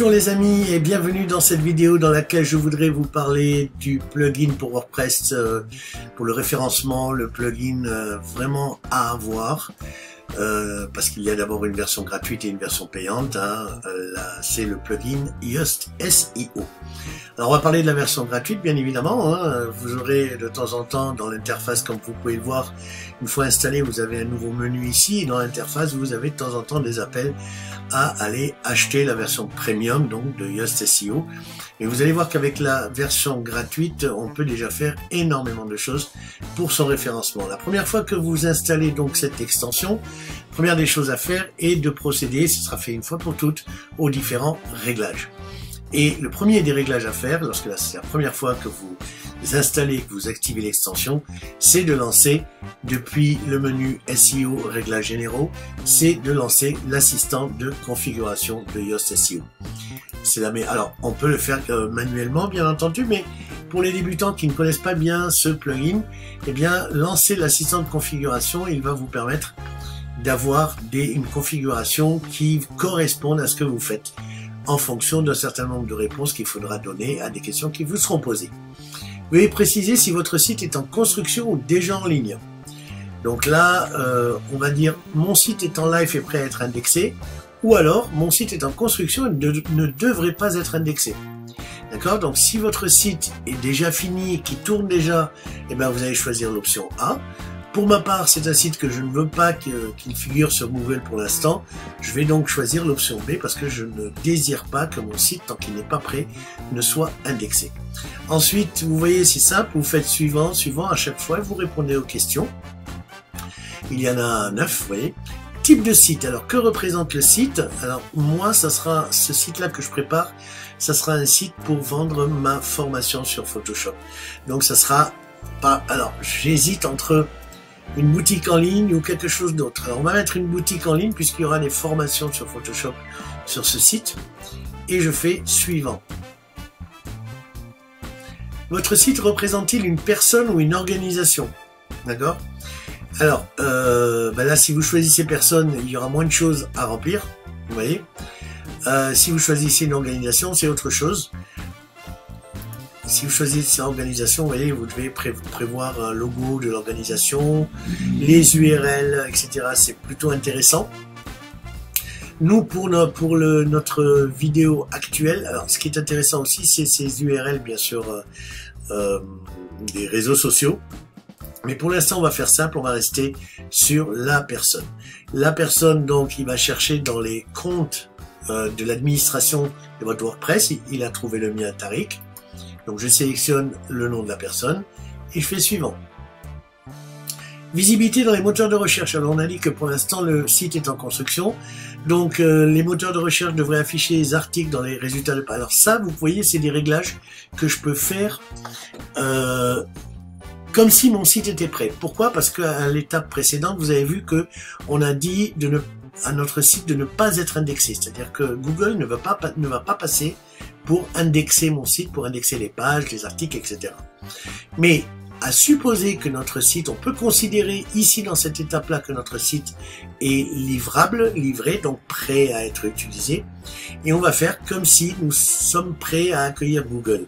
Bonjour les amis et bienvenue dans cette vidéo dans laquelle je voudrais vous parler du plugin pour WordPress pour le référencement, le plugin vraiment à avoir parce qu'il y a d'abord une version gratuite et une version payante. C'est le plugin Yoast SEO. Alors on va parler de la version gratuite bien évidemment. Vous aurez de temps en temps dans l'interface, comme vous pouvez le voir, une fois installé, vous avez un nouveau menu ici et dans l'interface vous avez de temps en temps des appels à aller acheter la version premium donc de Yoast SEO. Et vous allez voir qu'avec la version gratuite, on peut déjà faire énormément de choses pour son référencement. La première fois que vous installez donc cette extension, première des choses à faire est de procéder, ce sera fait une fois pour toutes, aux différents réglages. Et le premier des réglages à faire, lorsque c'est la première fois que vous installez, que vous activez l'extension, c'est de lancer, depuis le menu SEO réglages généraux, c'est de lancer l'assistant de configuration de Yoast SEO. Alors, on peut le faire manuellement, bien entendu, mais pour les débutants qui ne connaissent pas bien ce plugin, eh bien, lancer l'assistant de configuration, il va vous permettre d'avoir une configuration qui corresponde à ce que vous faites, en fonction d'un certain nombre de réponses qu'il faudra donner à des questions qui vous seront posées. Veuillez préciser si votre site est en construction ou déjà en ligne. Donc là, on va dire mon site est en live et prêt à être indexé, ou alors mon site est en construction et ne devrait pas être indexé. D'accord? Donc si votre site est déjà fini, qui tourne déjà, eh bien vous allez choisir l'option A. Pour ma part, c'est un site que je ne veux pas qu'il figure sur Google pour l'instant. Je vais donc choisir l'option B parce que je ne désire pas que mon site, tant qu'il n'est pas prêt, ne soit indexé. Ensuite, vous voyez, c'est simple, vous faites suivant à chaque fois, vous répondez aux questions. Il y en a 9, vous voyez. Type de site, alors que représente le site? Alors moi, ça sera ce site-là que je prépare, ça sera un site pour vendre ma formation sur Photoshop. Donc ça sera pas... Alors, j'hésite entre une boutique en ligne ou quelque chose d'autre. Alors on va mettre une boutique en ligne puisqu'il y aura des formations sur Photoshop sur ce site. Et je fais suivant. Votre site représente-t-il une personne ou une organisation? D'accord? Alors, là, si vous choisissez personne, il y aura moins de choses à remplir. Vous voyez? Si vous choisissez une organisation, c'est autre chose. Si vous choisissez une organisation, vous voyez, vous devez prévoir un logo de l'organisation, les URL, etc. C'est plutôt intéressant. Nous, pour notre vidéo actuelle, alors ce qui est intéressant aussi, c'est ces URL, bien sûr, des réseaux sociaux. Mais pour l'instant, on va faire simple, on va rester sur la personne. La personne, donc, il va chercher dans les comptes de l'administration de votre WordPress. Il a trouvé le mien, Tariq. Donc je sélectionne le nom de la personne et je fais suivant. Visibilité dans les moteurs de recherche. Alors on a dit que pour l'instant le site est en construction. Donc les moteurs de recherche devraient afficher les articles dans les résultats de... Alors ça, vous voyez, c'est des réglages que je peux faire comme si mon site était prêt. Pourquoi? Parce qu'à l'étape précédente, vous avez vu que on a dit à notre site de ne pas être indexé. C'est-à-dire que Google ne va pas passer pour indexer mon site, pour indexer les pages, les articles, etc. Mais à supposer que notre site, on peut considérer ici dans cette étape-là que notre site est livré, donc prêt à être utilisé, et on va faire comme si nous sommes prêts à accueillir Google.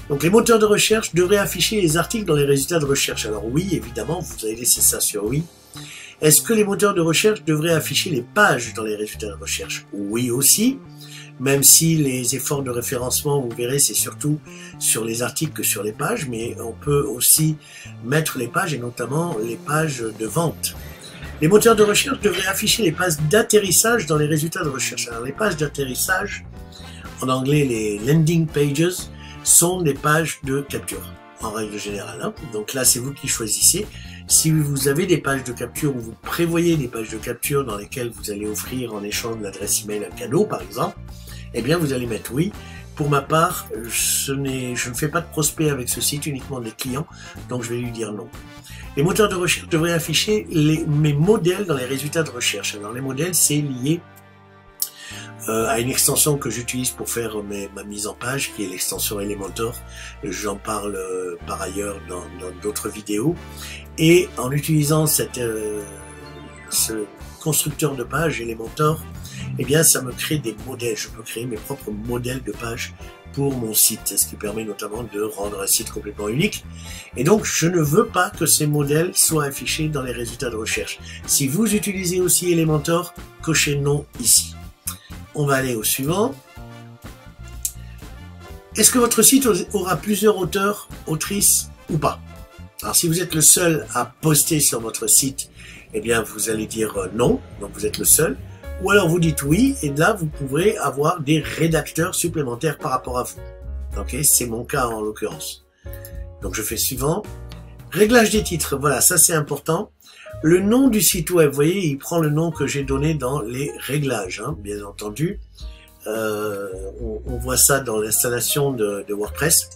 Donc les moteurs de recherche devraient afficher les articles dans les résultats de recherche. Alors oui, évidemment, vous avez laissé ça sur oui. Est-ce que les moteurs de recherche devraient afficher les pages dans les résultats de recherche? Oui aussi. Même si les efforts de référencement, vous verrez, c'est surtout sur les articles que sur les pages, mais on peut aussi mettre les pages et notamment les pages de vente. Les moteurs de recherche devraient afficher les pages d'atterrissage dans les résultats de recherche. Alors les pages d'atterrissage, en anglais les landing pages, sont des pages de capture, en règle générale. Donc là, c'est vous qui choisissez. Si vous avez des pages de capture ou vous prévoyez des pages de capture dans lesquelles vous allez offrir en échange de l'adresse email un cadeau, par exemple, eh bien vous allez mettre oui. Pour ma part, je ne fais pas de prospect avec ce site, uniquement des clients, donc je vais lui dire non. Les moteurs de recherche devraient afficher mes modèles dans les résultats de recherche. Alors les modèles, c'est lié à une extension que j'utilise pour faire ma mise en page, qui est l'extension Elementor. J'en parle par ailleurs dans d'autres vidéos. Et en utilisant ce constructeur de page Elementor, eh bien ça me crée des modèles. Je peux créer mes propres modèles de pages pour mon site, ce qui permet notamment de rendre un site complètement unique. Et donc, je ne veux pas que ces modèles soient affichés dans les résultats de recherche. Si vous utilisez aussi Elementor, cochez non ici. On va aller au suivant. Est-ce que votre site aura plusieurs auteurs, autrices ou pas? Alors, si vous êtes le seul à poster sur votre site, eh bien, vous allez dire non, donc vous êtes le seul. Ou alors vous dites oui, et là vous pourrez avoir des rédacteurs supplémentaires par rapport à vous. Ok, c'est mon cas en l'occurrence. Donc je fais suivant. Réglage des titres, voilà, ça c'est important. Le nom du site web, vous voyez, il prend le nom que j'ai donné dans les réglages, hein, bien entendu. On voit ça dans l'installation de WordPress.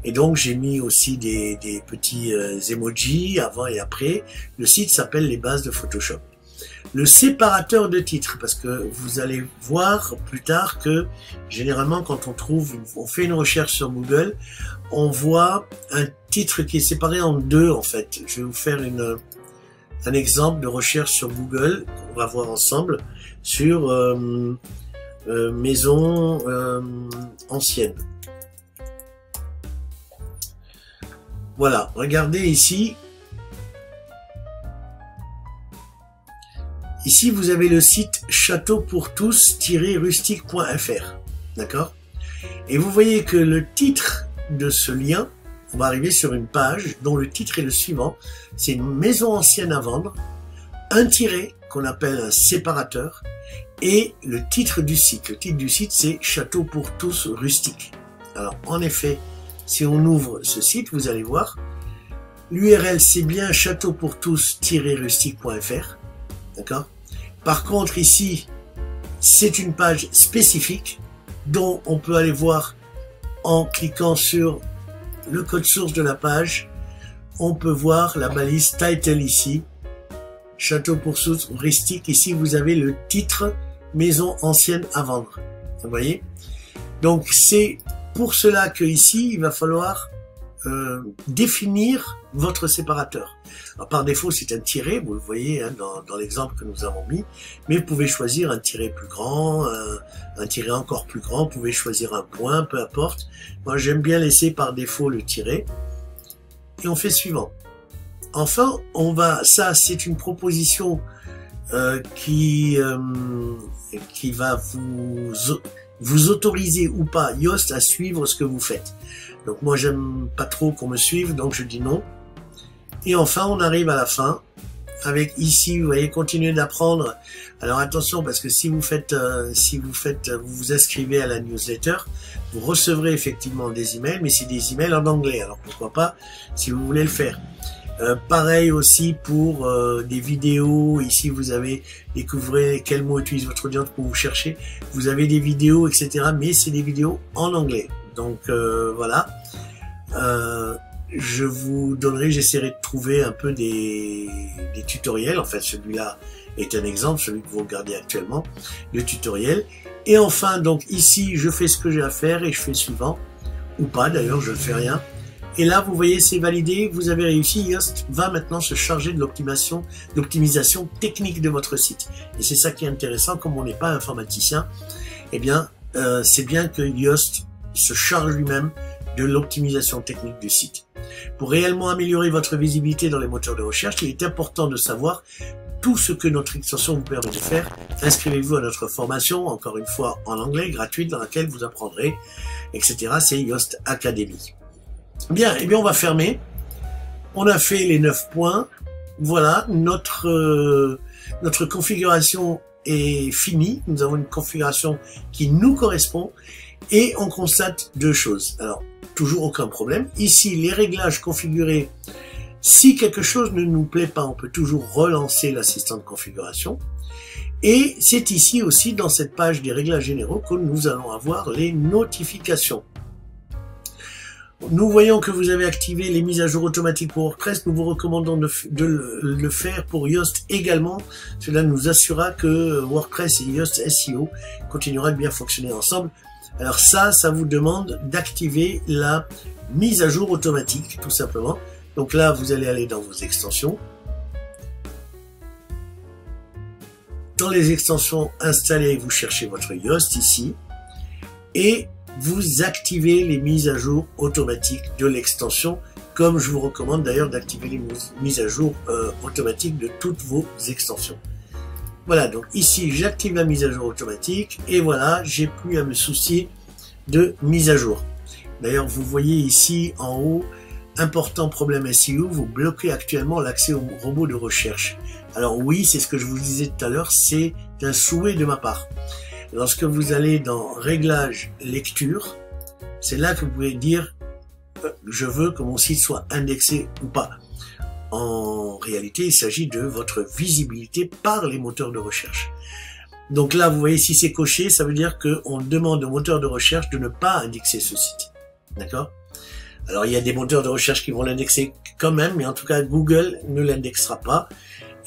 Et donc j'ai mis aussi des petits emojis avant et après. Le site s'appelle les bases de Photoshop. Le séparateur de titres, parce que vous allez voir plus tard que généralement quand on fait une recherche sur Google, on voit un titre qui est séparé en deux en fait. Je vais vous faire un exemple de recherche sur Google qu'on va voir ensemble sur maison ancienne. Voilà, regardez ici. Ici, vous avez le site châteaupourtous-rustique.fr. D'accord? Et vous voyez que le titre de ce lien, on va arriver sur une page dont le titre est le suivant. C'est une maison ancienne à vendre, un tiret qu'on appelle un séparateur et le titre du site. Le titre du site, c'est Château pour tous rustique. Alors, en effet, si on ouvre ce site, vous allez voir, l'URL, c'est bien châteaupourtous-rustique.fr. D'accord? Par contre, ici, c'est une page spécifique dont on peut aller voir en cliquant sur le code source de la page. On peut voir la balise title ici. Château pour tous rustique. Ici, vous avez le titre maison ancienne à vendre. Vous voyez? Donc, c'est pour cela que ici, il va falloir définir votre séparateur. Alors, par défaut, c'est un tiret, vous le voyez hein, dans l'exemple que nous avons mis, mais vous pouvez choisir un tiret plus grand, un tiret encore plus grand, vous pouvez choisir un point, peu importe. Moi, j'aime bien laisser par défaut le tiret. Et on fait suivant. Enfin, ça c'est une proposition qui va vous autoriser ou pas, Yoast, à suivre ce que vous faites. Donc moi, j'aime pas trop qu'on me suive, donc je dis non. Et enfin, on arrive à la fin, avec ici, vous voyez, continuer d'apprendre. Alors attention, parce que si vous vous inscrivez à la newsletter, vous recevrez effectivement des emails, mais c'est des emails en anglais. Alors pourquoi pas, si vous voulez le faire. Pareil aussi pour des vidéos. Ici, vous avez découvrez quel mot utilise votre audience pour vous chercher. Vous avez des vidéos, etc. Mais c'est des vidéos en anglais. Donc voilà. Je vous donnerai, j'essaierai de trouver un peu des tutoriels. En fait, celui-là est un exemple, celui que vous regardez actuellement, le tutoriel. Et enfin, donc ici, je fais ce que j'ai à faire et je fais suivant. Ou pas, d'ailleurs, je ne fais rien. Et là, vous voyez, c'est validé, vous avez réussi. Yoast va maintenant se charger de l'optimisation technique de votre site. Et c'est ça qui est intéressant, comme on n'est pas informaticien, eh bien, c'est bien que Yoast se charge lui-même de l'optimisation technique du site. Pour réellement améliorer votre visibilité dans les moteurs de recherche, il est important de savoir tout ce que notre extension vous permet de faire. Inscrivez-vous à notre formation, encore une fois en anglais, gratuite, dans laquelle vous apprendrez, etc. C'est Yoast Academy. Bien, eh bien on va fermer. On a fait les 9 points. Voilà, notre configuration est finie. Nous avons une configuration qui nous correspond. Et on constate deux choses. Alors, toujours aucun problème. Ici, les réglages configurés. Si quelque chose ne nous plaît pas, on peut toujours relancer l'assistant de configuration. Et c'est ici aussi, dans cette page des réglages généraux, que nous allons avoir les notifications. Nous voyons que vous avez activé les mises à jour automatiques pour WordPress. Nous vous recommandons de le faire pour Yoast également. Cela nous assurera que WordPress et Yoast SEO continuera de bien fonctionner ensemble. Alors ça vous demande d'activer la mise à jour automatique, tout simplement. Donc là, vous allez aller dans vos extensions. dans les extensions installées, vous cherchez votre Yoast ici et vous activez les mises à jour automatiques de l'extension, comme je vous recommande d'ailleurs d'activer les mises à jour automatiques de toutes vos extensions. Voilà, donc ici j'active la mise à jour automatique et voilà, j'ai plus à me soucier de mise à jour. D'ailleurs, vous voyez ici en haut, important problème SEO, vous bloquez actuellement l'accès au robot de recherche. Alors oui, c'est ce que je vous disais tout à l'heure, c'est un souhait de ma part. Lorsque vous allez dans Réglages lecture, c'est là que vous pouvez dire je veux que mon site soit indexé ou pas. En réalité, il s'agit de votre visibilité par les moteurs de recherche. Donc là, vous voyez, si c'est coché, ça veut dire qu'on demande au moteur de recherche de ne pas indexer ce site. D'accord? Alors, il y a des moteurs de recherche qui vont l'indexer quand même, mais en tout cas, Google ne l'indexera pas.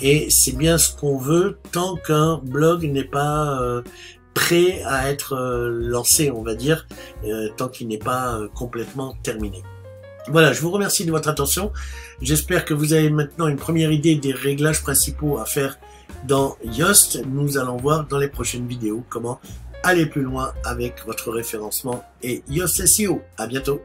Et c'est bien ce qu'on veut tant qu'un blog n'est pas prêt à être lancé, on va dire, tant qu'il n'est pas complètement terminé. Voilà, je vous remercie de votre attention. J'espère que vous avez maintenant une première idée des réglages principaux à faire dans Yoast. Nous allons voir dans les prochaines vidéos comment aller plus loin avec votre référencement et Yoast SEO. À bientôt.